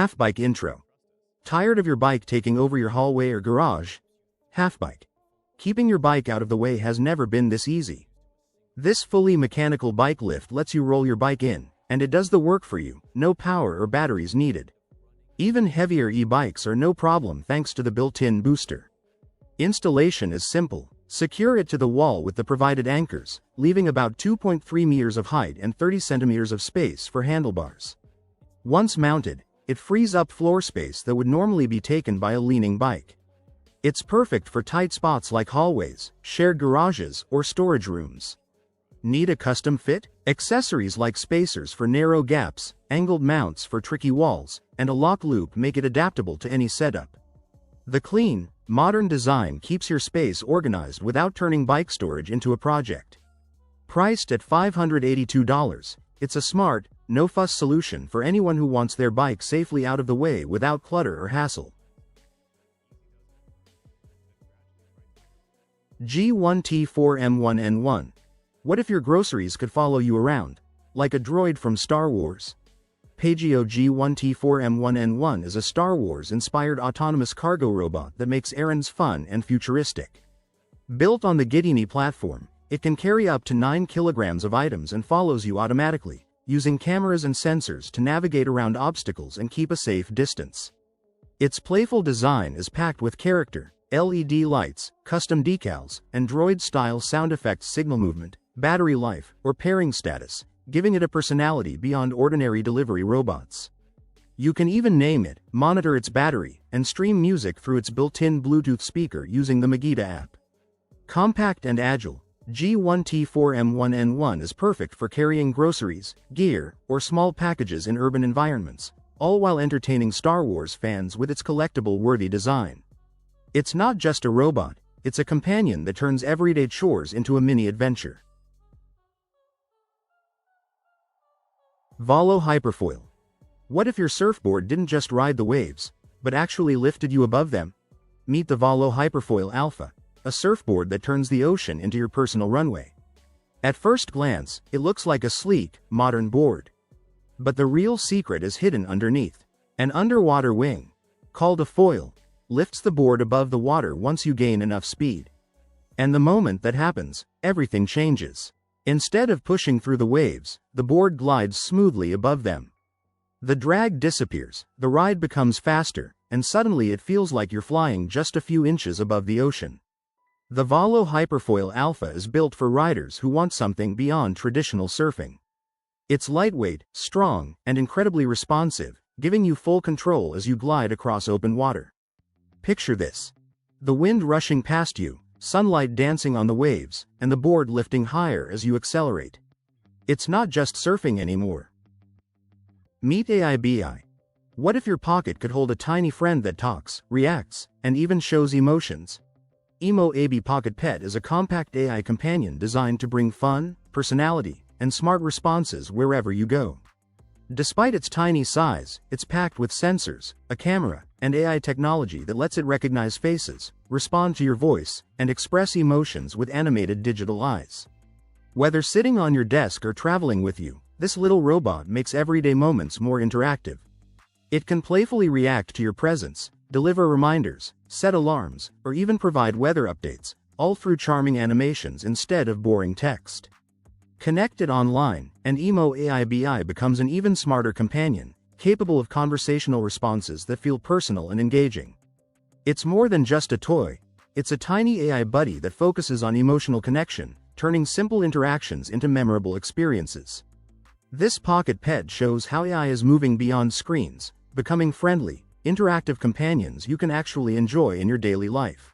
Halfbike intro. Tired of your bike taking over your hallway or garage? Halfbike. Keeping your bike out of the way has never been this easy. This fully mechanical bike lift lets you roll your bike in, and it does the work for you, no power or batteries needed. Even heavier e-bikes are no problem thanks to the built-in booster. Installation is simple. Secure it to the wall with the provided anchors, leaving about 2.3 meters of height and 30 centimeters of space for handlebars. Once mounted, it frees up floor space that would normally be taken by a leaning bike. It's perfect for tight spots like hallways, shared garages, or storage rooms. Need a custom fit? Accessories like spacers for narrow gaps, angled mounts for tricky walls, and a lock loop make it adaptable to any setup. The clean, modern design keeps your space organized without turning bike storage into a project. Priced at $582, it's a smart, no-fuss solution for anyone who wants their bike safely out of the way without clutter or hassle. G1T4M1N1. What if your groceries could follow you around, like a droid from Star Wars? Pageo G1T4M1N1 is a Star Wars-inspired autonomous cargo robot that makes errands fun and futuristic. Built on the Giddini platform, it can carry up to 9 kilograms of items and follows you automatically, using cameras and sensors to navigate around obstacles and keep a safe distance. Its playful design is packed with character, LED lights, custom decals, and droid-style sound effects, signal movement, battery life, or pairing status, giving it a personality beyond ordinary delivery robots. You can even name it, monitor its battery, and stream music through its built-in Bluetooth speaker using the Megida app. Compact and agile, G1T4M1N1 is perfect for carrying groceries, gear, or small packages in urban environments, all while entertaining Star Wars fans with its collectible-worthy design. It's not just a robot, it's a companion that turns everyday chores into a mini-adventure. Volo Hyperfoil. What if your surfboard didn't just ride the waves, but actually lifted you above them? Meet the Volo Hyperfoil Alpha, a surfboard that turns the ocean into your personal runway. At first glance, it looks like a sleek, modern board. But the real secret is hidden underneath. An underwater wing, called a foil, lifts the board above the water once you gain enough speed. And the moment that happens, everything changes. Instead of pushing through the waves, the board glides smoothly above them. The drag disappears, the ride becomes faster, and suddenly it feels like you're flying just a few inches above the ocean. The Volo Hyperfoil Alpha is built for riders who want something beyond traditional surfing. It's lightweight, strong, and incredibly responsive, giving you full control as you glide across open water. Picture this. The wind rushing past you, sunlight dancing on the waves, and the board lifting higher as you accelerate. It's not just surfing anymore. Meet Aibi. What if your pocket could hold a tiny friend that talks, reacts, and even shows emotions? Emo Aibi Pocket Pet is a compact AI companion designed to bring fun, personality, and smart responses wherever you go. Despite its tiny size, it's packed with sensors, a camera, and AI technology that lets it recognize faces, respond to your voice, and express emotions with animated digital eyes. Whether sitting on your desk or traveling with you, this little robot makes everyday moments more interactive. It can playfully react to your presence, deliver reminders, set alarms, or even provide weather updates, all through charming animations instead of boring text. Connected online, and Emo Aibi becomes an even smarter companion, capable of conversational responses that feel personal and engaging. It's more than just a toy, it's a tiny AI buddy that focuses on emotional connection, turning simple interactions into memorable experiences. This pocket pet shows how AI is moving beyond screens, becoming friendly, interactive companions you can actually enjoy in your daily life.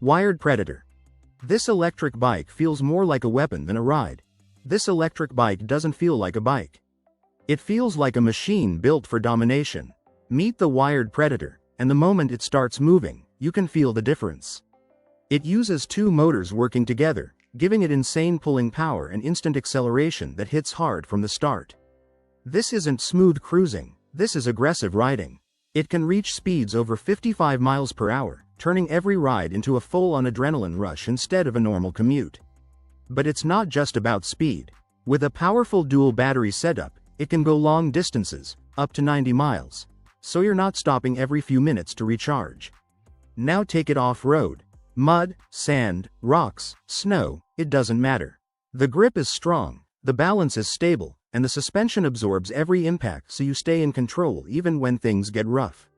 Wired Predator. This electric bike feels more like a weapon than a ride. This electric bike doesn't feel like a bike. It feels like a machine built for domination. Meet the Wired Predator, and the moment it starts moving, you can feel the difference. It uses 2 motors working together, giving it insane pulling power and instant acceleration that hits hard from the start. This isn't smooth cruising, this is aggressive riding. It can reach speeds over 55 miles per hour, turning every ride into a full-on adrenaline rush instead of a normal commute. But it's not just about speed. With a powerful dual battery setup, It can go long distances, up to 90 miles. So you're not stopping every few minutes to recharge. Now take it off-road. Mud, sand, rocks, snow, it doesn't matter. The grip is strong, the balance is stable, and the suspension absorbs every impact so you stay in control even when things get rough.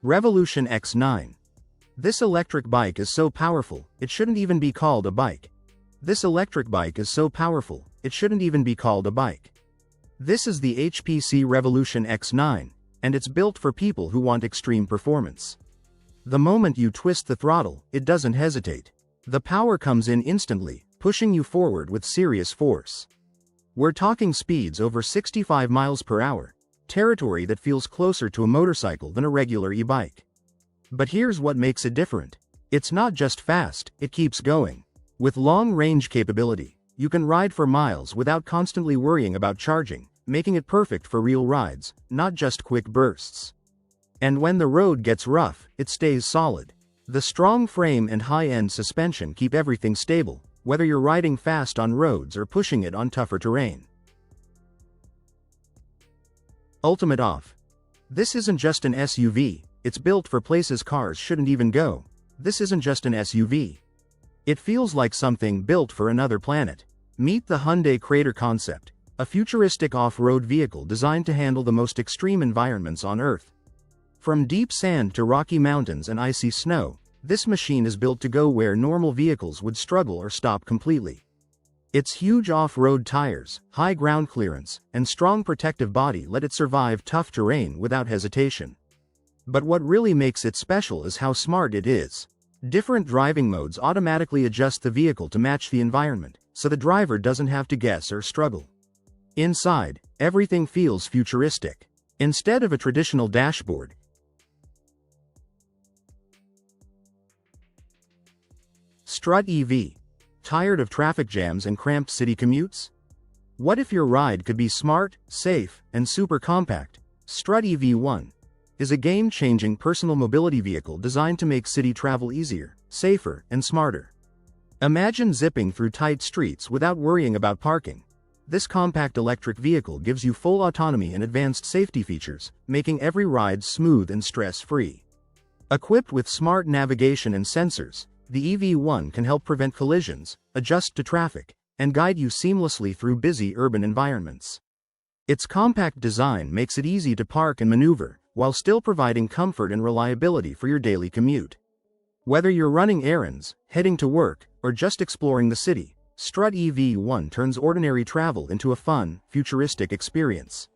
Revolution X9. This electric bike is so powerful, it shouldn't even be called a bike. This electric bike is so powerful, it shouldn't even be called a bike. This is the HPC Revolution X9, and it's built for people who want extreme performance. The moment you twist the throttle, it doesn't hesitate. The power comes in instantly, pushing you forward with serious force. We're talking speeds over 65 miles per hour, territory that feels closer to a motorcycle than a regular e-bike. But here's what makes it different. It's not just fast, it keeps going. With long-range capability, you can ride for miles without constantly worrying about charging, making it perfect for real rides, not just quick bursts. And when the road gets rough, it stays solid. The strong frame and high-end suspension keep everything stable, whether you're riding fast on roads or pushing it on tougher terrain. Ultimate Off. This isn't just an SUV, it's built for places cars shouldn't even go. This isn't just an SUV. It feels like something built for another planet. Meet the Hyundai Crater concept, a futuristic off-road vehicle designed to handle the most extreme environments on Earth. From deep sand to rocky mountains and icy snow, this machine is built to go where normal vehicles would struggle or stop completely. Its huge off-road tires, high ground clearance, and strong protective body let it survive tough terrain without hesitation. But what really makes it special is how smart it is. Different driving modes automatically adjust the vehicle to match the environment, so the driver doesn't have to guess or struggle. Inside, everything feels futuristic. Instead of a traditional dashboard, Strut EV. Tired of traffic jams and cramped city commutes? What if your ride could be smart, safe, and super compact? Strut EV1 is a game-changing personal mobility vehicle designed to make city travel easier, safer, and smarter. Imagine zipping through tight streets without worrying about parking. This compact electric vehicle gives you full autonomy and advanced safety features, making every ride smooth and stress-free. Equipped with smart navigation and sensors, the EV1 can help prevent collisions, adjust to traffic, and guide you seamlessly through busy urban environments. Its compact design makes it easy to park and maneuver, while still providing comfort and reliability for your daily commute. Whether you're running errands, heading to work, or just exploring the city, Strut EV1 turns ordinary travel into a fun, futuristic experience.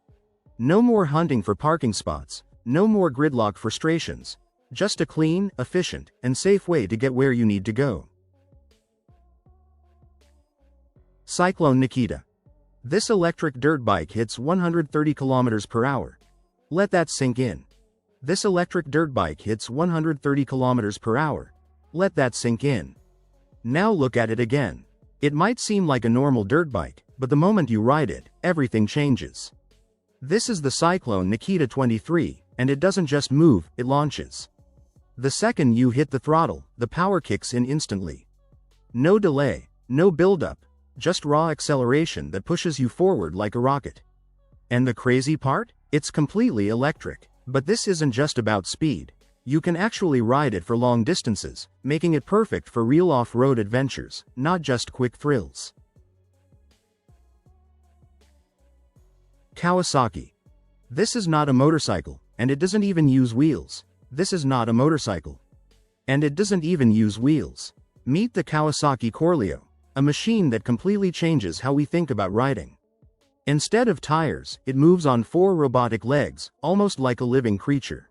No more hunting for parking spots, no more gridlock frustrations, just a clean, efficient, and safe way to get where you need to go. Cyclone Nikita. This electric dirt bike hits 130 km per hour. Let that sink in. This electric dirt bike hits 130 km per hour. Let that sink in. Now look at it again. It might seem like a normal dirt bike, but the moment you ride it, everything changes. This is the Cyclone Nikita 23, and it doesn't just move, it launches. The second you hit the throttle, the power kicks in instantly. No delay, no build-up, just raw acceleration that pushes you forward like a rocket. And the crazy part? It's completely electric. But this isn't just about speed. You can actually ride it for long distances, making it perfect for real off-road adventures, not just quick thrills. Kawasaki. This is not a motorcycle, and it doesn't even use wheels. This is not a motorcycle. And it doesn't even use wheels. Meet the Kawasaki Coro, a machine that completely changes how we think about riding. Instead of tires, it moves on 4 robotic legs, almost like a living creature.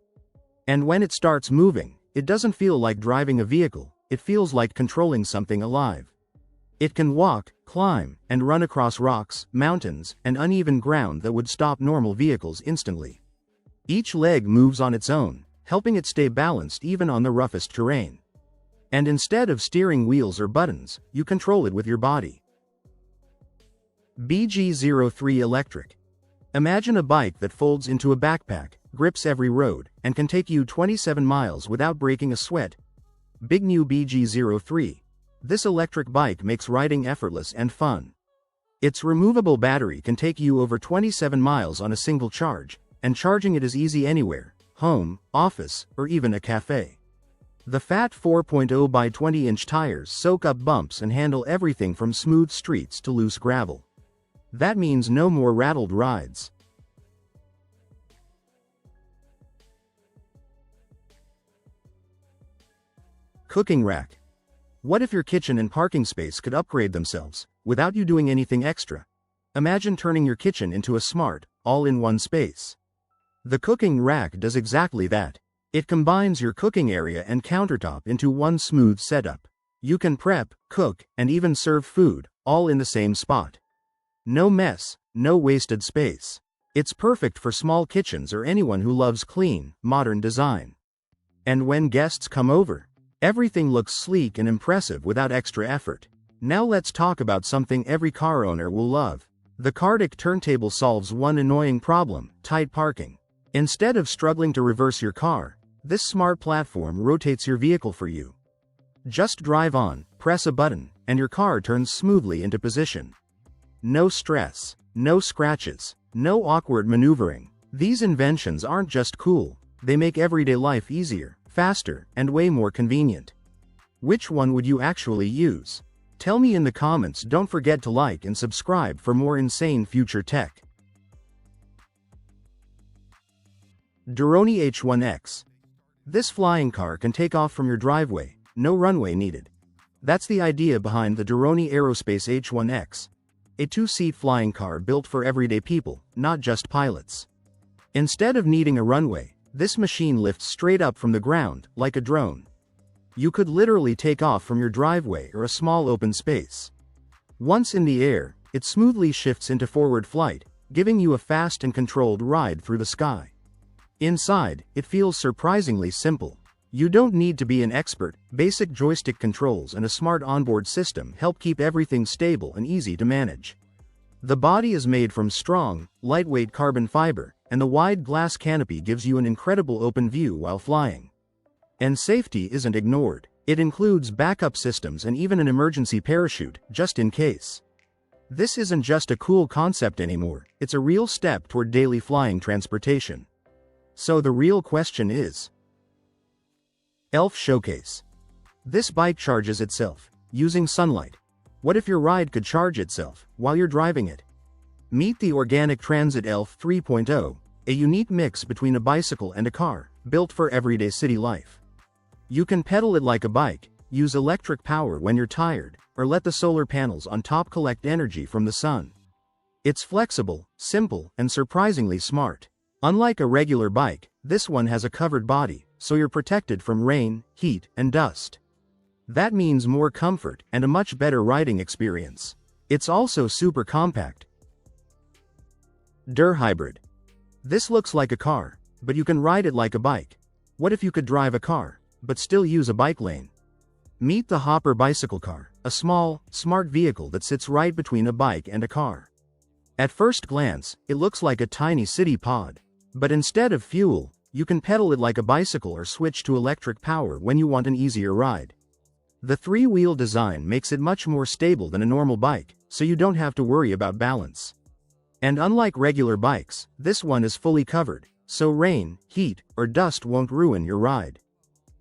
And when it starts moving, it doesn't feel like driving a vehicle, it feels like controlling something alive. It can walk, climb, and run across rocks, mountains, and uneven ground that would stop normal vehicles instantly. Each leg moves on its own, helping it stay balanced even on the roughest terrain. And instead of steering wheels or buttons, you control it with your body. BG03 Electric. Imagine a bike that folds into a backpack, grips every road, and can take you 27 miles without breaking a sweat. Big new BG03. This electric bike makes riding effortless and fun. Its removable battery can take you over 27 miles on a single charge, and charging it is easy anywhere, home, office, or even a cafe. The fat 4.0 by 20-inch tires soak up bumps and handle everything from smooth streets to loose gravel. That means no more rattled rides. Cooking rack. What if your kitchen and parking space could upgrade themselves, without you doing anything extra? Imagine turning your kitchen into a smart, all-in-one space. The cooking rack does exactly that. It combines your cooking area and countertop into one smooth setup. You can prep, cook, and even serve food, all in the same spot. No mess, no wasted space. It's perfect for small kitchens or anyone who loves clean, modern design. And when guests come over, everything looks sleek and impressive without extra effort. Now let's talk about something every car owner will love. The Karbikes turntable solves one annoying problem: tight parking. Instead of struggling to reverse your car, this smart platform rotates your vehicle for you. Just drive on, press a button, and your car turns smoothly into position. No stress, no scratches, no awkward maneuvering. These inventions aren't just cool, they make everyday life easier, faster, and way more convenient. Which one would you actually use? Tell me in the comments. Don't forget to like and subscribe for more insane future tech. Deroni H1X. This flying car can take off from your driveway, no runway needed. That's the idea behind the Deroni Aerospace H1X. A two-seat flying car built for everyday people, not just pilots. Instead of needing a runway, this machine lifts straight up from the ground, like a drone. You could literally take off from your driveway or a small open space. Once in the air, it smoothly shifts into forward flight, giving you a fast and controlled ride through the sky. Inside, it feels surprisingly simple. You don't need to be an expert. Basic joystick controls and a smart onboard system help keep everything stable and easy to manage. The body is made from strong, lightweight carbon fiber, and the wide glass canopy gives you an incredible open view while flying. And safety isn't ignored. It includes backup systems and even an emergency parachute, just in case. This isn't just a cool concept anymore, it's a real step toward daily flying transportation. So the real question is: ELF Showcase. This bike charges itself, using sunlight. What if your ride could charge itself, while you're driving it? Meet the Organic Transit ELF 3.0, a unique mix between a bicycle and a car, built for everyday city life. You can pedal it like a bike, use electric power when you're tired, or let the solar panels on top collect energy from the sun. It's flexible, simple, and surprisingly smart. Unlike a regular bike, this one has a covered body, so you're protected from rain, heat, and dust. That means more comfort and a much better riding experience. It's also super compact. Der Hybrid. This looks like a car, but you can ride it like a bike. What if you could drive a car, but still use a bike lane? Meet the Hopper bicycle car, a small, smart vehicle that sits right between a bike and a car. At first glance, it looks like a tiny city pod. But instead of fuel, you can pedal it like a bicycle or switch to electric power when you want an easier ride. The three-wheel design makes it much more stable than a normal bike, so you don't have to worry about balance. And unlike regular bikes, this one is fully covered, so rain, heat, or dust won't ruin your ride.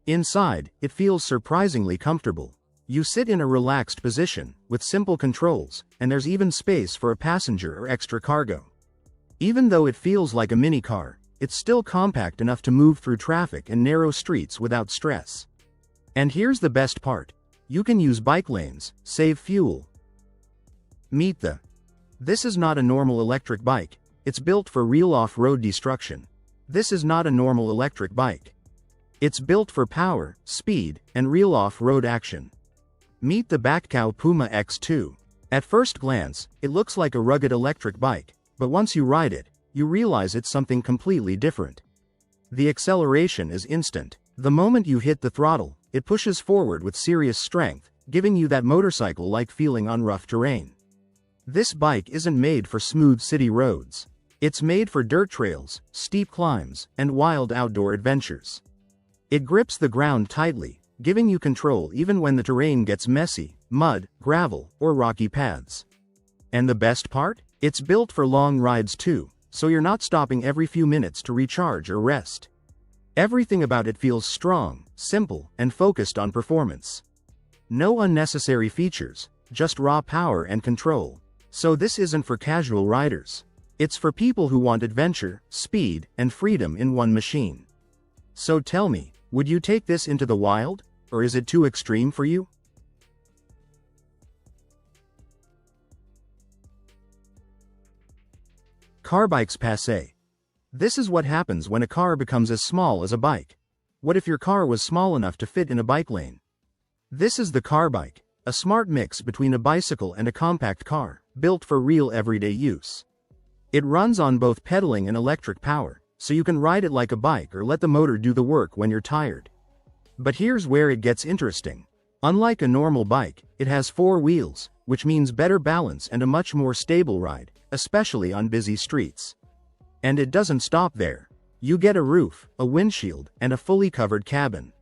Inside, it feels surprisingly comfortable. You sit in a relaxed position, with simple controls, and there's even space for a passenger or extra cargo. Even though it feels like a mini car, it's still compact enough to move through traffic and narrow streets without stress. And here's the best part: you can use bike lanes, save fuel. Meet the. This is not a normal electric bike, it's built for real off-road destruction. This is not a normal electric bike. It's built for power, speed, and real off-road action. Meet the Batcow Puma X2. At first glance, it looks like a rugged electric bike, but once you ride it, you realize it's something completely different. The acceleration is instant. The moment you hit the throttle, it pushes forward with serious strength, giving you that motorcycle-like feeling on rough terrain. This bike isn't made for smooth city roads. It's made for dirt trails, steep climbs, and wild outdoor adventures. It grips the ground tightly, giving you control even when the terrain gets messy, mud, gravel, or rocky paths. And the best part? It's built for long rides too, so you're not stopping every few minutes to recharge or rest. Everything about it feels strong, simple, and focused on performance. No unnecessary features, just raw power and control. So this isn't for casual riders. It's for people who want adventure, speed, and freedom in one machine. So tell me, would you take this into the wild, or is it too extreme for you? Karbikes passé. This is what happens when a car becomes as small as a bike. What if your car was small enough to fit in a bike lane? This is the Karbike, a smart mix between a bicycle and a compact car, built for real everyday use. It runs on both pedaling and electric power, so you can ride it like a bike or let the motor do the work when you're tired. But here's where it gets interesting. Unlike a normal bike, it has 4 wheels, which means better balance and a much more stable ride, especially on busy streets. And it doesn't stop there. You get a roof, a windshield, and a fully covered cabin.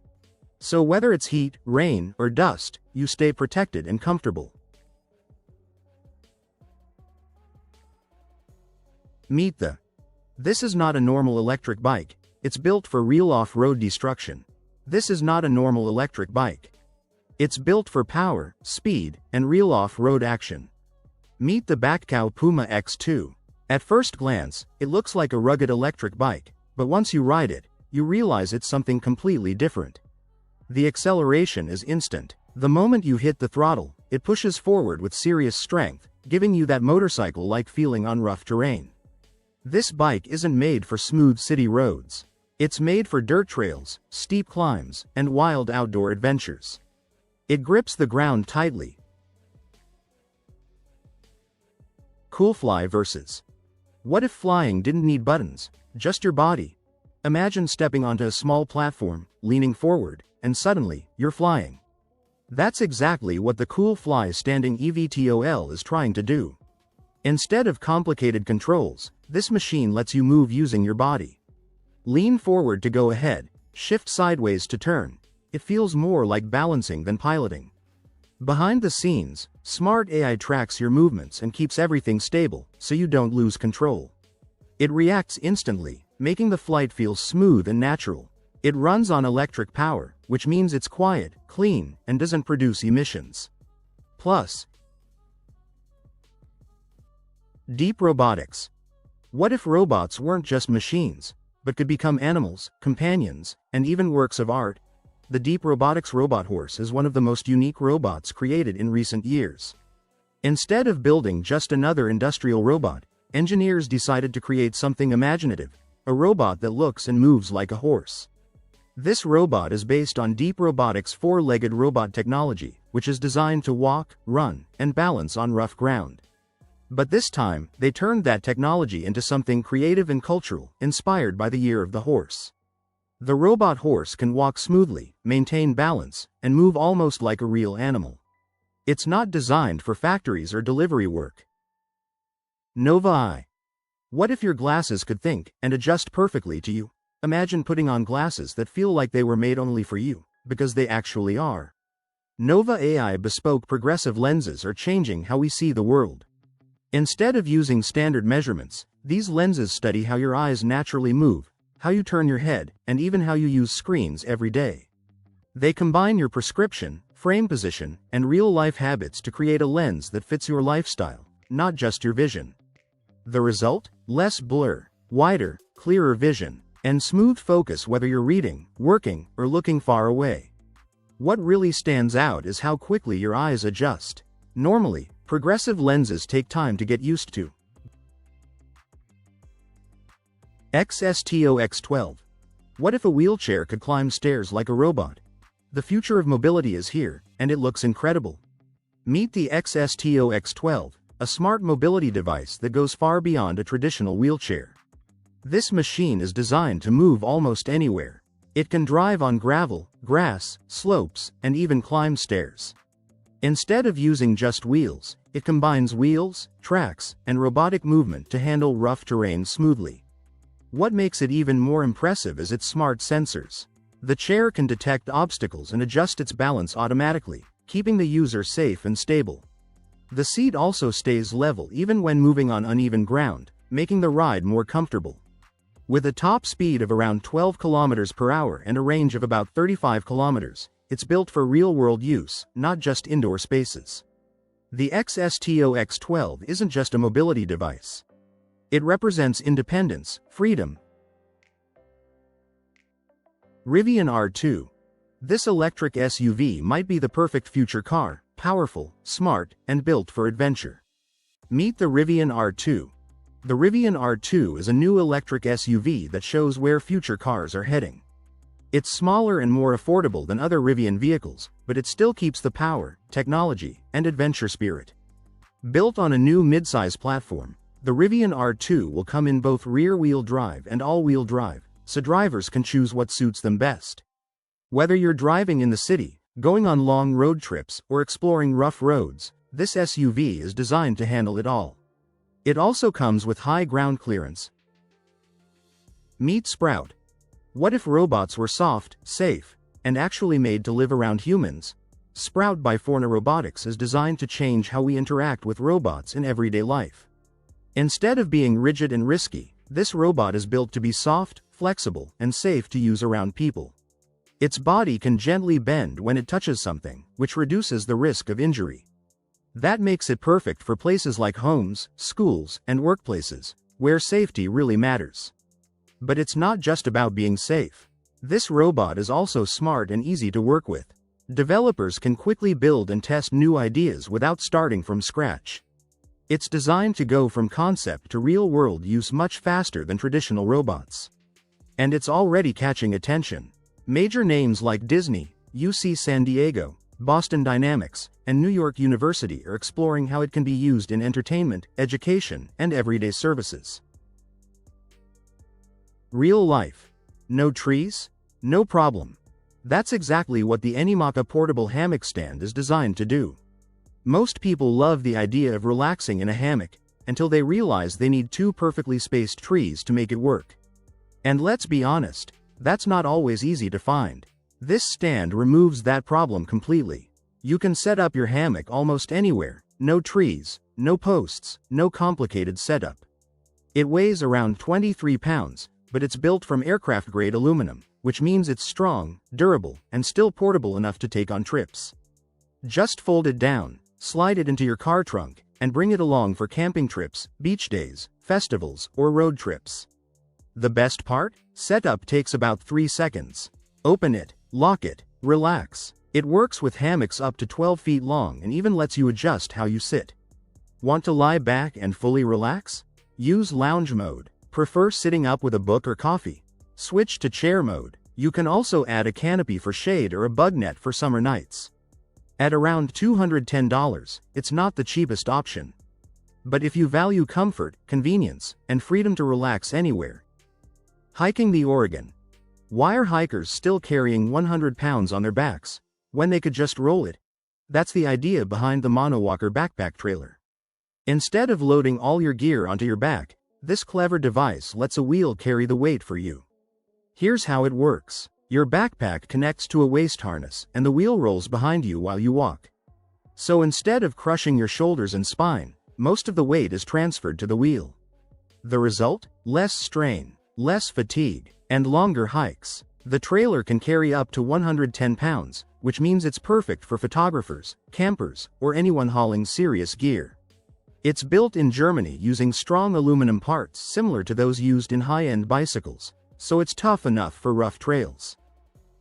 So whether it's heat, rain, or dust, you stay protected and comfortable. Meet the. This is not a normal electric bike, it's built for real off-road destruction. This is not a normal electric bike. It's built for power, speed, and real off-road action. Meet the Batcow Puma X2. At first glance, it looks like a rugged electric bike, but once you ride it, you realize it's something completely different. The acceleration is instant. The moment you hit the throttle, it pushes forward with serious strength, giving you that motorcycle-like feeling on rough terrain. This bike isn't made for smooth city roads. It's made for dirt trails, steep climbs, and wild outdoor adventures. It grips the ground tightly. Cool fly versus. What if flying didn't need buttons, just your body? Imagine stepping onto a small platform, leaning forward, and suddenly, you're flying. That's exactly what the Cool Fly standing EVTOL is trying to do. Instead of complicated controls, this machine lets you move using your body. Lean forward to go ahead, shift sideways to turn. It feels more like balancing than piloting. Behind the scenes, smart AI tracks your movements and keeps everything stable, so you don't lose control. It reacts instantly, making the flight feel smooth and natural. It runs on electric power, which means it's quiet, clean, and doesn't produce emissions. Plus, deep robotics. What if robots weren't just machines, but could become animals, companions, and even works of art? The Deep Robotics Robot Horse is one of the most unique robots created in recent years. Instead of building just another industrial robot, engineers decided to create something imaginative, a robot that looks and moves like a horse. This robot is based on Deep Robotics' 4-legged robot technology, which is designed to walk, run, and balance on rough ground. But this time, they turned that technology into something creative and cultural, inspired by the Year of the Horse. The robot horse can walk smoothly, maintain balance, and move almost like a real animal. It's not designed for factories or delivery work. Nova Eye. What if your glasses could think and adjust perfectly to you? Imagine putting on glasses that feel like they were made only for you, because they actually are. Nova AI bespoke progressive lenses are changing how we see the world. Instead of using standard measurements, these lenses study how your eyes naturally move, how you turn your head, and even how you use screens every day. They combine your prescription, frame position, and real-life habits to create a lens that fits your lifestyle, not just your vision. The result? Less blur, wider, clearer vision, and smooth focus whether you're reading, working, or looking far away. What really stands out is how quickly your eyes adjust. Normally, progressive lenses take time to get used to. XSTO X12. What if a wheelchair could climb stairs like a robot? The future of mobility is here, and it looks incredible. Meet the XSTO X12, a smart mobility device that goes far beyond a traditional wheelchair. This machine is designed to move almost anywhere. It can drive on gravel, grass, slopes, and even climb stairs. Instead of using just wheels, it combines wheels, tracks, and robotic movement to handle rough terrain smoothly. What makes it even more impressive is its smart sensors. The chair can detect obstacles and adjust its balance automatically, keeping the user safe and stable. The seat also stays level even when moving on uneven ground, making the ride more comfortable. With a top speed of around 12 km per hour and a range of about 35 km, it's built for real-world use, not just indoor spaces. The XSTO X12 isn't just a mobility device. It represents independence, freedom. Rivian R2. This electric SUV might be the perfect future car, powerful, smart, and built for adventure. Meet the Rivian R2. The Rivian R2 is a new electric SUV that shows where future cars are heading. It's smaller and more affordable than other Rivian vehicles, but it still keeps the power, technology, and adventure spirit. Built on a new midsize platform, the Rivian R2 will come in both rear-wheel drive and all-wheel drive, so drivers can choose what suits them best. Whether you're driving in the city, going on long road trips, or exploring rough roads, this SUV is designed to handle it all. It also comes with high ground clearance. Meet Sprout. What if robots were soft, safe, and actually made to live around humans? Sprout by Robotics is designed to change how we interact with robots in everyday life. Instead of being rigid and risky, this robot is built to be soft, flexible, and safe to use around people. Its body can gently bend when it touches something, which reduces the risk of injury. That makes it perfect for places like homes, schools, and workplaces, where safety really matters. But it's not just about being safe. This robot is also smart and easy to work with. Developers can quickly build and test new ideas without starting from scratch. It's designed to go from concept to real-world use much faster than traditional robots. And it's already catching attention. Major names like Disney, UC San Diego, Boston Dynamics, and New York University are exploring how it can be used in entertainment, education, and everyday services. Real life. No trees? No problem. That's exactly what the Anymaka portable hammock stand is designed to do. Most people love the idea of relaxing in a hammock, until they realize they need two perfectly spaced trees to make it work. And let's be honest, that's not always easy to find. This stand removes that problem completely. You can set up your hammock almost anywhere, no trees, no posts, no complicated setup. It weighs around 23 pounds, but it's built from aircraft-grade aluminum, which means it's strong, durable, and still portable enough to take on trips. Just fold it down, slide it into your car trunk, and bring it along for camping trips, beach days, festivals, or road trips. The best part? Setup takes about 3 seconds. Open it, lock it, relax. It works with hammocks up to 12 feet long and even lets you adjust how you sit. Want to lie back and fully relax? Use lounge mode. Prefer sitting up with a book or coffee? Switch to chair mode. You can also add a canopy for shade or a bug net for summer nights. At around $210, it's not the cheapest option. But if you value comfort, convenience, and freedom to relax anywhere. Hiking the Oregon. Why are hikers still carrying 100 pounds on their backs, when they could just roll it? That's the idea behind the Monoalker backpack trailer. Instead of loading all your gear onto your back, this clever device lets a wheel carry the weight for you. Here's how it works. Your backpack connects to a waist harness, and the wheel rolls behind you while you walk. So instead of crushing your shoulders and spine, most of the weight is transferred to the wheel. The result? Less strain, less fatigue, and longer hikes. The trailer can carry up to 110 pounds, which means it's perfect for photographers, campers, or anyone hauling serious gear. It's built in Germany using strong aluminum parts similar to those used in high-end bicycles, so it's tough enough for rough trails.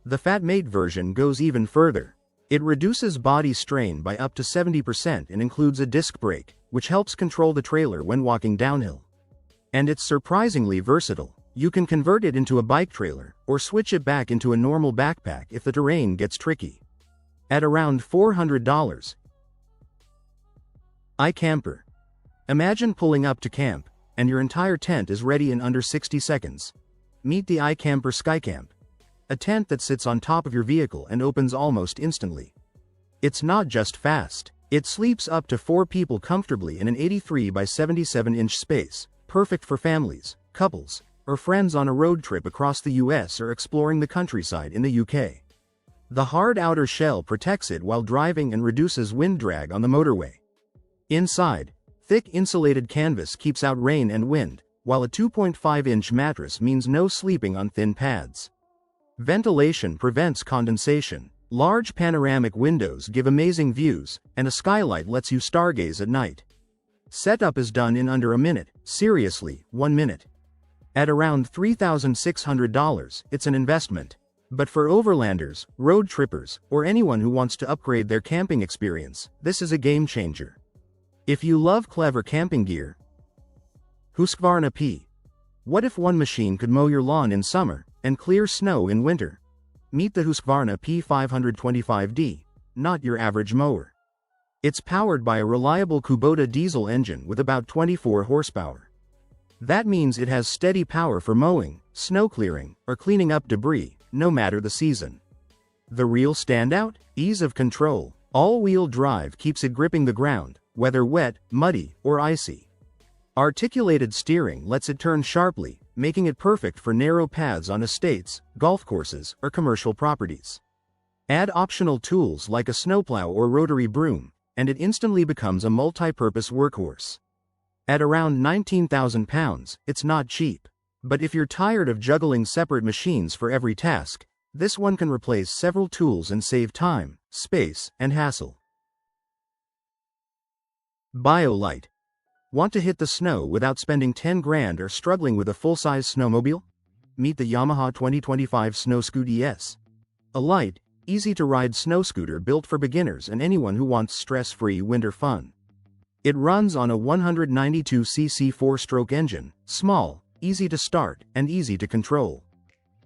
The Fatmate version goes even further. It reduces body strain by up to 70% and includes a disc brake, which helps control the trailer when walking downhill. And it's surprisingly versatile. You can convert it into a bike trailer, or switch it back into a normal backpack if the terrain gets tricky. At around $400. iKamper. Imagine pulling up to camp, and your entire tent is ready in under 60 seconds. Meet the iKamper Skycamp. A tent that sits on top of your vehicle and opens almost instantly. It's not just fast. It sleeps up to 4 people comfortably in an 83 by 77-inch space, perfect for families, couples, or friends on a road trip across the US or exploring the countryside in the UK. The hard outer shell protects it while driving and reduces wind drag on the motorway. Inside, thick insulated canvas keeps out rain and wind, while a 2.5-inch mattress means no sleeping on thin pads. Ventilation prevents condensation. Large panoramic windows give amazing views, and a skylight lets you stargaze at night. Setup is done in under a minute, seriously, 1 minute. At around $3,600, it's an investment. But for overlanders, road trippers, or anyone who wants to upgrade their camping experience, this is a game changer. If you love clever camping gear, Husqvarna P. What if one machine could mow your lawn in summer and clear snow in winter? Meet the Husqvarna P525D, not your average mower. It's powered by a reliable Kubota diesel engine with about 24 horsepower. That means it has steady power for mowing, snow clearing, or cleaning up debris, no matter the season. The real standout? Ease of control. All-wheel drive keeps it gripping the ground, whether wet, muddy, or icy. Articulated steering lets it turn sharply, making it perfect for narrow paths on estates, golf courses, or commercial properties. Add optional tools like a snowplow or rotary broom, and it instantly becomes a multi-purpose workhorse. At around 19,000 pounds, it's not cheap. But if you're tired of juggling separate machines for every task, this one can replace several tools and save time, space, and hassle. BioLite. Want to hit the snow without spending 10 grand or struggling with a full-size snowmobile? Meet the Yamaha 2025 Snowscoot ES. A light, easy-to-ride snow scooter built for beginners and anyone who wants stress-free winter fun. It runs on a 192cc 4-stroke engine, small, easy to start, and easy to control.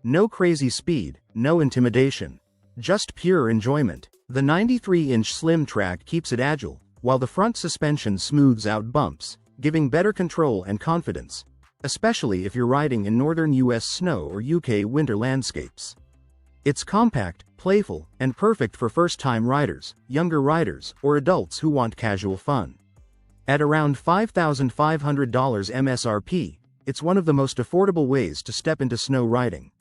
No crazy speed, no intimidation. Just pure enjoyment. The 93-inch slim track keeps it agile, while the front suspension smooths out bumps, giving better control and confidence, especially if you're riding in northern US snow or UK winter landscapes. It's compact, playful, and perfect for first-time riders, younger riders, or adults who want casual fun. At around $5,500 MSRP, it's one of the most affordable ways to step into snow riding.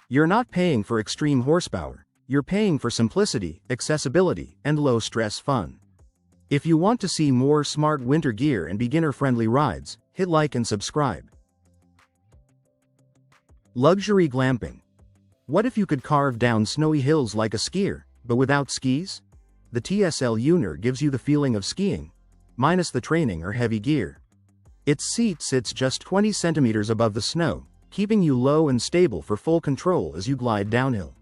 You're not paying for extreme horsepower, you're paying for simplicity, accessibility, and low-stress fun. If you want to see more smart winter gear and beginner-friendly rides, hit like and subscribe. Luxury glamping. What if you could carve down snowy hills like a skier, but without skis? The TSL Uner gives you the feeling of skiing, minus the training or heavy gear. Its seat sits just 20 centimeters above the snow, keeping you low and stable for full control as you glide downhill.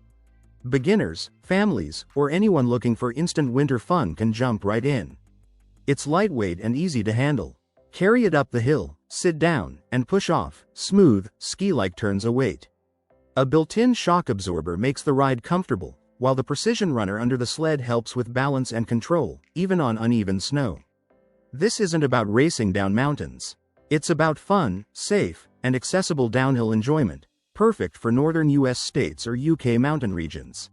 Beginners, families, or anyone looking for instant winter fun can jump right in. It's lightweight and easy to handle. Carry it up the hill, sit down, and push off, smooth, ski-like turns await. A built-in shock absorber makes the ride comfortable, while the precision runner under the sled helps with balance and control, even on uneven snow. This isn't about racing down mountains. It's about fun, safe, and accessible downhill enjoyment, perfect for northern US states or UK mountain regions.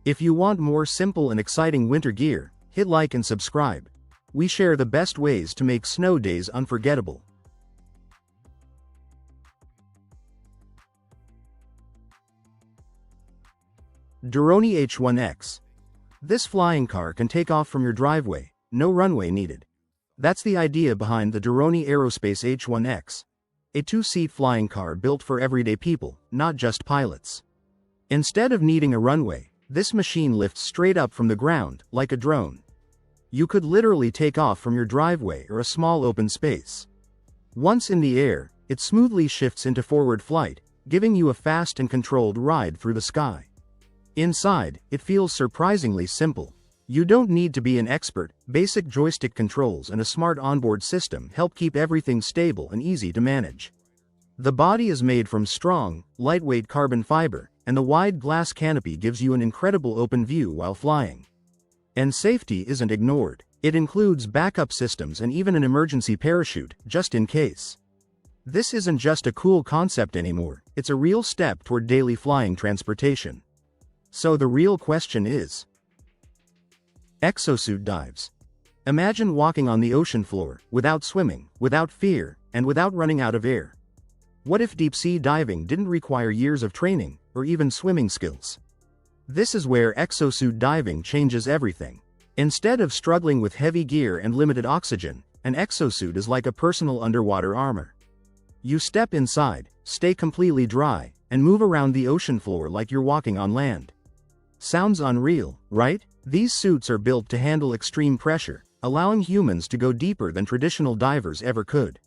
If you want more simple and exciting winter gear, hit like and subscribe. We share the best ways to make snow days unforgettable. Deroni H1X. This flying car can take off from your driveway, no runway needed. That's the idea behind the Deroni Aerospace H1X. A two-seat flying car built for everyday people, not just pilots. Instead of needing a runway, this machine lifts straight up from the ground, like a drone. You could literally take off from your driveway or a small open space. Once in the air, it smoothly shifts into forward flight, giving you a fast and controlled ride through the sky. Inside, it feels surprisingly simple. You don't need to be an expert. Basic joystick controls and a smart onboard system help keep everything stable and easy to manage. The body is made from strong, lightweight carbon fiber, and the wide glass canopy gives you an incredible open view while flying. And safety isn't ignored. It includes backup systems and even an emergency parachute, just in case. This isn't just a cool concept anymore, it's a real step toward daily flying transportation. So the real question is, exosuit dives. Imagine walking on the ocean floor, without swimming, without fear, and without running out of air. What if deep-sea diving didn't require years of training, or even swimming skills? This is where exosuit diving changes everything. Instead of struggling with heavy gear and limited oxygen, an exosuit is like a personal underwater armor. You step inside, stay completely dry, and move around the ocean floor like you're walking on land. Sounds unreal, right? These suits are built to handle extreme pressure, allowing humans to go deeper than traditional divers ever could.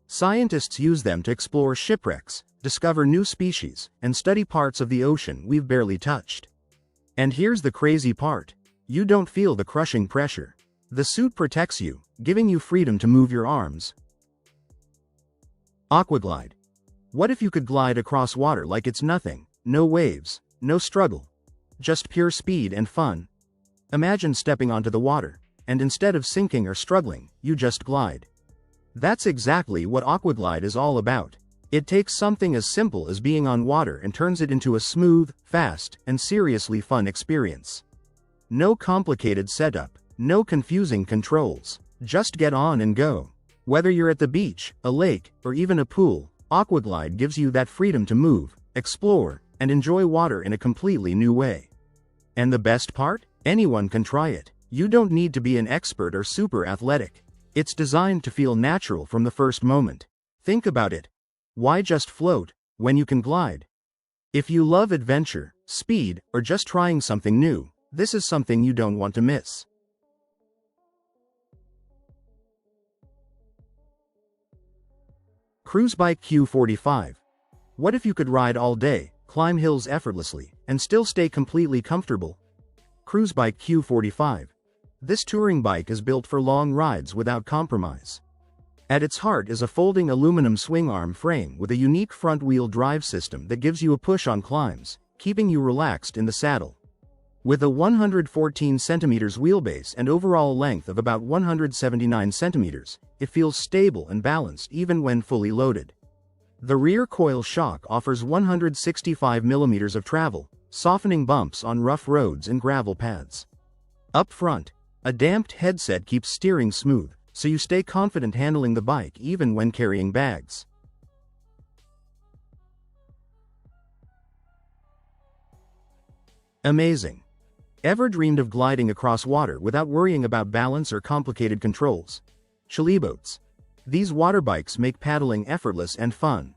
Scientists use them to explore shipwrecks, discover new species, and study parts of the ocean we've barely touched. And here's the crazy part. You don't feel the crushing pressure. The suit protects you, giving you freedom to move your arms. Aquaglide. What if you could glide across water like it's nothing? No waves, no struggle. Just pure speed and fun. Imagine stepping onto the water, and instead of sinking or struggling, you just glide. That's exactly what Aquaglide is all about. It takes something as simple as being on water and turns it into a smooth, fast, and seriously fun experience. No complicated setup, no confusing controls. Just get on and go. Whether you're at the beach, a lake, or even a pool, Aquaglide gives you that freedom to move, explore, and enjoy water in a completely new way. And the best part? Anyone can try it. You don't need to be an expert or super athletic. It's designed to feel natural from the first moment. Think about it. Why just float, when you can glide? If you love adventure, speed, or just trying something new, this is something you don't want to miss. Cruzbike Q45. What if you could ride all day, climb hills effortlessly, and still stay completely comfortable? Cruzbike Q45. This touring bike is built for long rides without compromise. At its heart is a folding aluminum swing arm frame with a unique front-wheel drive system that gives you a push on climbs, keeping you relaxed in the saddle. With a 114 cm wheelbase and overall length of about 179 cm, it feels stable and balanced even when fully loaded. The rear coil shock offers 165 mm of travel, softening bumps on rough roads and gravel paths. Up front, a damped headset keeps steering smooth, so you stay confident handling the bike even when carrying bags. Amazing. Ever dreamed of gliding across water without worrying about balance or complicated controls? Chiles. These water bikes make paddling effortless and fun.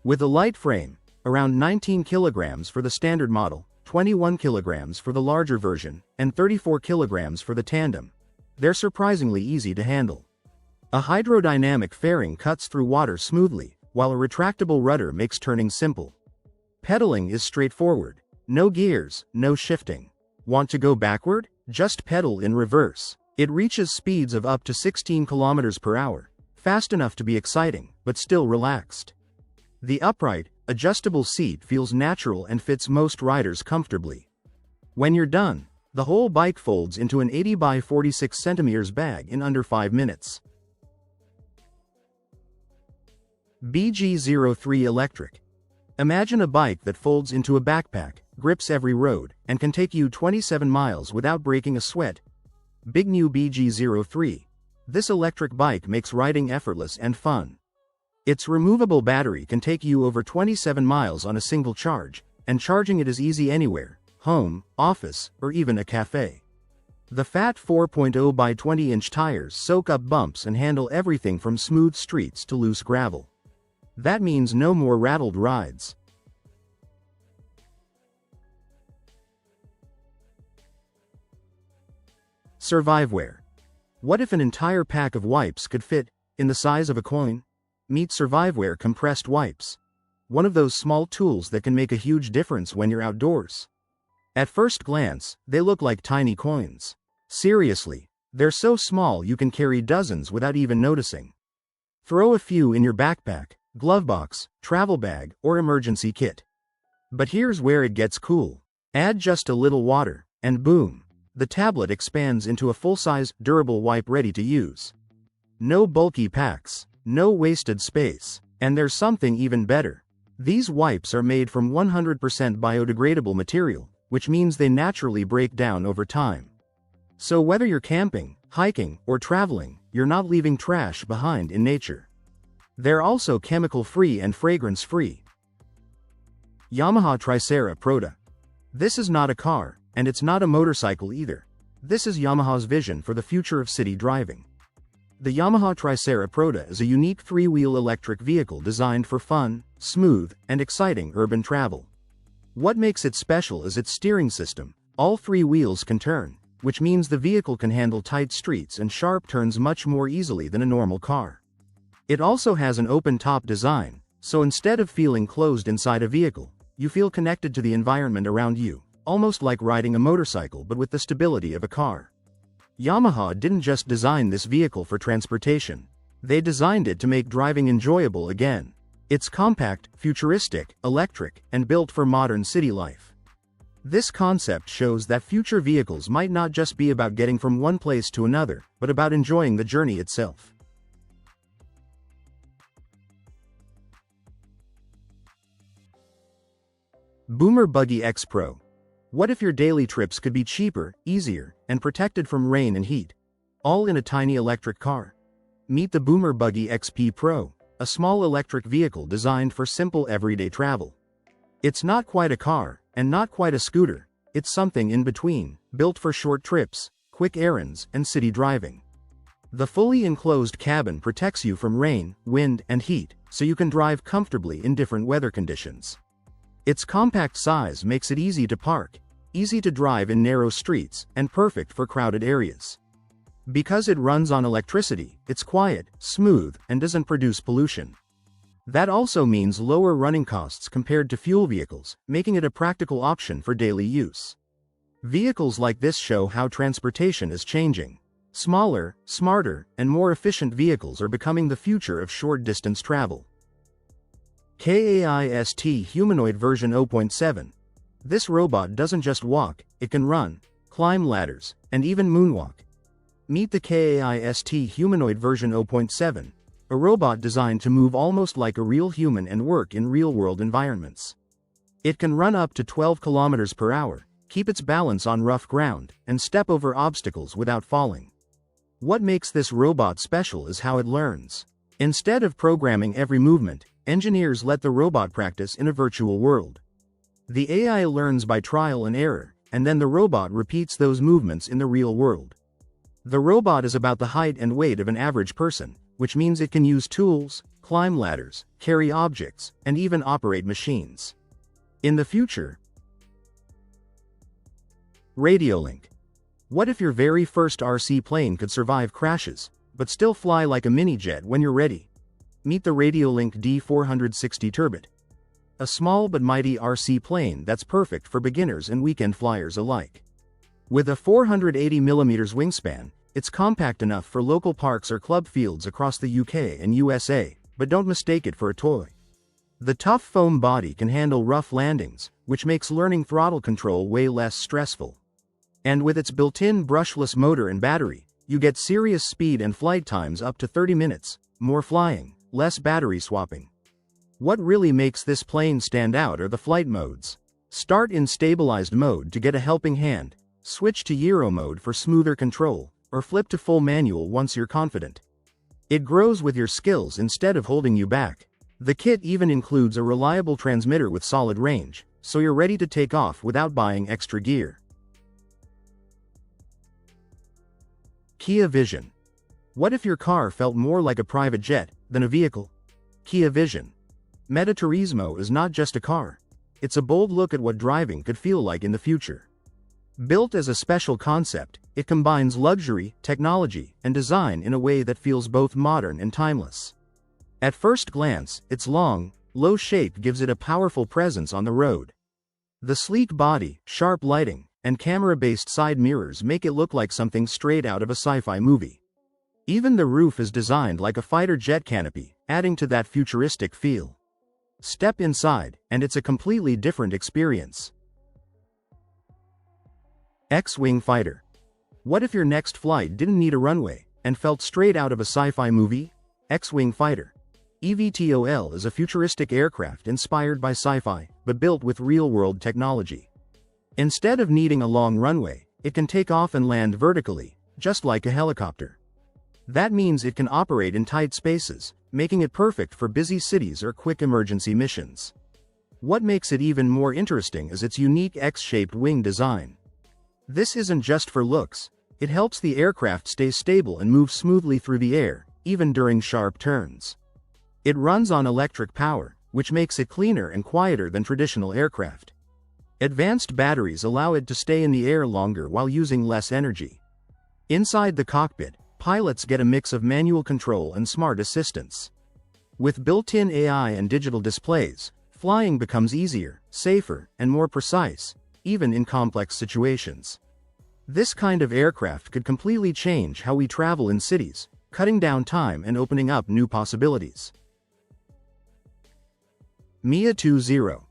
With a light frame, around 19 kilograms for the standard model, 21 kilograms for the larger version, and 34 kilograms for the tandem, they're surprisingly easy to handle. A hydrodynamic fairing cuts through water smoothly, while a retractable rudder makes turning simple. Pedaling is straightforward. No gears, no shifting. Want to go backward? Just pedal in reverse. It reaches speeds of up to 16 km per hour, fast enough to be exciting, but still relaxed. The upright, adjustable seat feels natural and fits most riders comfortably. When you're done, the whole bike folds into an 80 by 46 cm bag in under 5 minutes. BG03 Electric. Imagine a bike that folds into a backpack, grips every road, and can take you 27 miles without breaking a sweat. Big new BG03. This electric bike makes riding effortless and fun. Its removable battery can take you over 27 miles on a single charge, and charging it is easy anywhere, home, office, or even a cafe. The fat 4.0 by 20-inch tires soak up bumps and handle everything from smooth streets to loose gravel. That means no more rattled rides. Surviveware. What if an entire pack of wipes could fit in the size of a coin? Meet Surviveware compressed wipes. One of those small tools that can make a huge difference when you're outdoors. At first glance, they look like tiny coins. Seriously, they're so small you can carry dozens without even noticing. Throw a few in your backpack, glove box, travel bag, or emergency kit. But here's where it gets cool. Add just a little water, and boom, the tablet expands into a full-size, durable wipe ready to use. No bulky packs, no wasted space, and there's something even better. These wipes are made from 100% biodegradable material, which means they naturally break down over time. So whether you're camping, hiking, or traveling, you're not leaving trash behind in nature. They're also chemical-free and fragrance-free. Yamaha Tricera Proto. This is not a car, and it's not a motorcycle either. This is Yamaha's vision for the future of city driving. The Yamaha Tricera Proda is a unique three-wheel electric vehicle designed for fun, smooth, and exciting urban travel. What makes it special is its steering system. All three wheels can turn, which means the vehicle can handle tight streets and sharp turns much more easily than a normal car. It also has an open-top design, so instead of feeling closed inside a vehicle, you feel connected to the environment around you, almost like riding a motorcycle but with the stability of a car. Yamaha didn't just design this vehicle for transportation. They designed it to make driving enjoyable again. It's compact, futuristic, electric, and built for modern city life. This concept shows that future vehicles might not just be about getting from one place to another, but about enjoying the journey itself. Boomer Buggy X Pro. What if your daily trips could be cheaper, easier, and protected from rain and heat? All in a tiny electric car. Meet the Boomer Buggy XP Pro, a small electric vehicle designed for simple everyday travel. It's not quite a car, and not quite a scooter. It's something in between, built for short trips, quick errands, and city driving. The fully enclosed cabin protects you from rain, wind, and heat, so you can drive comfortably in different weather conditions. Its compact size makes it easy to park, easy to drive in narrow streets, and perfect for crowded areas. Because it runs on electricity, it's quiet, smooth, and doesn't produce pollution. That also means lower running costs compared to fuel vehicles, making it a practical option for daily use. Vehicles like this show how transportation is changing. Smaller, smarter, and more efficient vehicles are becoming the future of short-distance travel. KAIST Humanoid version 0.7. This robot doesn't just walk, it can run, climb ladders, and even moonwalk. Meet the KAIST Humanoid version 0.7, a robot designed to move almost like a real human and work in real-world environments. It can run up to 12 km per hour, keep its balance on rough ground, and step over obstacles without falling. What makes this robot special is how it learns. Instead of programming every movement, engineers let the robot practice in a virtual world. The AI learns by trial and error, and then the robot repeats those movements in the real world. The robot is about the height and weight of an average person, which means it can use tools, climb ladders, carry objects, and even operate machines. In the future, Radiolink. What if your very first RC plane could survive crashes, but still fly like a mini-jet when you're ready? Meet the Radiolink D460 Turbot. A small but mighty RC plane that's perfect for beginners and weekend flyers alike. With a 480mm wingspan, it's compact enough for local parks or club fields across the UK and USA, but don't mistake it for a toy. The tough foam body can handle rough landings, which makes learning throttle control way less stressful. And with its built-in brushless motor and battery, you get serious speed and flight times up to 30 minutes, more flying, less battery swapping. What really makes this plane stand out are the flight modes. Start in stabilized mode to get a helping hand, switch to Euro mode for smoother control, or flip to full manual once you're confident. It grows with your skills instead of holding you back. The kit even includes a reliable transmitter with solid range, so you're ready to take off without buying extra gear. Kia Vision. What if your car felt more like a private jet than a vehicle? Kia Vision. Metaturismo is not just a car. It's a bold look at what driving could feel like in the future. Built as a special concept, it combines luxury, technology, and design in a way that feels both modern and timeless. At first glance, its long, low shape gives it a powerful presence on the road. The sleek body, sharp lighting, and camera-based side mirrors make it look like something straight out of a sci-fi movie. Even the roof is designed like a fighter jet canopy, adding to that futuristic feel. Step inside, and it's a completely different experience. X-Wing Fighter. What if your next flight didn't need a runway, and felt straight out of a sci-fi movie? X-Wing Fighter. EVTOL is a futuristic aircraft inspired by sci-fi, but built with real-world technology. Instead of needing a long runway, it can take off and land vertically, just like a helicopter. That means it can operate in tight spaces, making it perfect for busy cities or quick emergency missions. What makes it even more interesting is its unique X-shaped wing design. This isn't just for looks, it helps the aircraft stay stable and move smoothly through the air, even during sharp turns. It runs on electric power, which makes it cleaner and quieter than traditional aircraft. Advanced batteries allow it to stay in the air longer while using less energy. Inside the cockpit, pilots get a mix of manual control and smart assistance. With built-in AI and digital displays, flying becomes easier, safer, and more precise, even in complex situations. This kind of aircraft could completely change how we travel in cities, cutting down time and opening up new possibilities. Mia 2.0.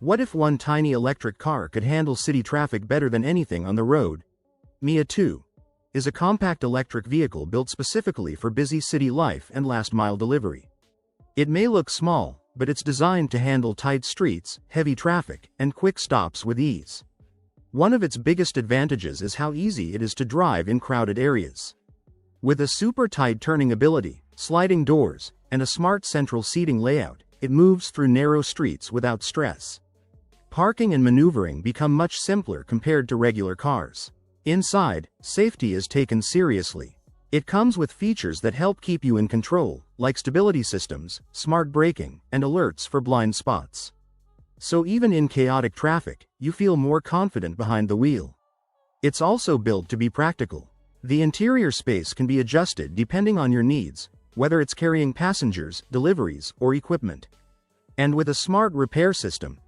What if one tiny electric car could handle city traffic better than anything on the road? Mia 2 is a compact electric vehicle built specifically for busy city life and last-mile delivery. It may look small, but it's designed to handle tight streets, heavy traffic, and quick stops with ease. One of its biggest advantages is how easy it is to drive in crowded areas. With a super tight turning ability, sliding doors, and a smart central seating layout, it moves through narrow streets without stress. Parking and maneuvering become much simpler compared to regular cars. Inside, safety is taken seriously. It comes with features that help keep you in control, like stability systems, smart braking, and alerts for blind spots. So even in chaotic traffic, you feel more confident behind the wheel. It's also built to be practical. The interior space can be adjusted depending on your needs, whether it's carrying passengers, deliveries, or equipment. And with a smart repair system,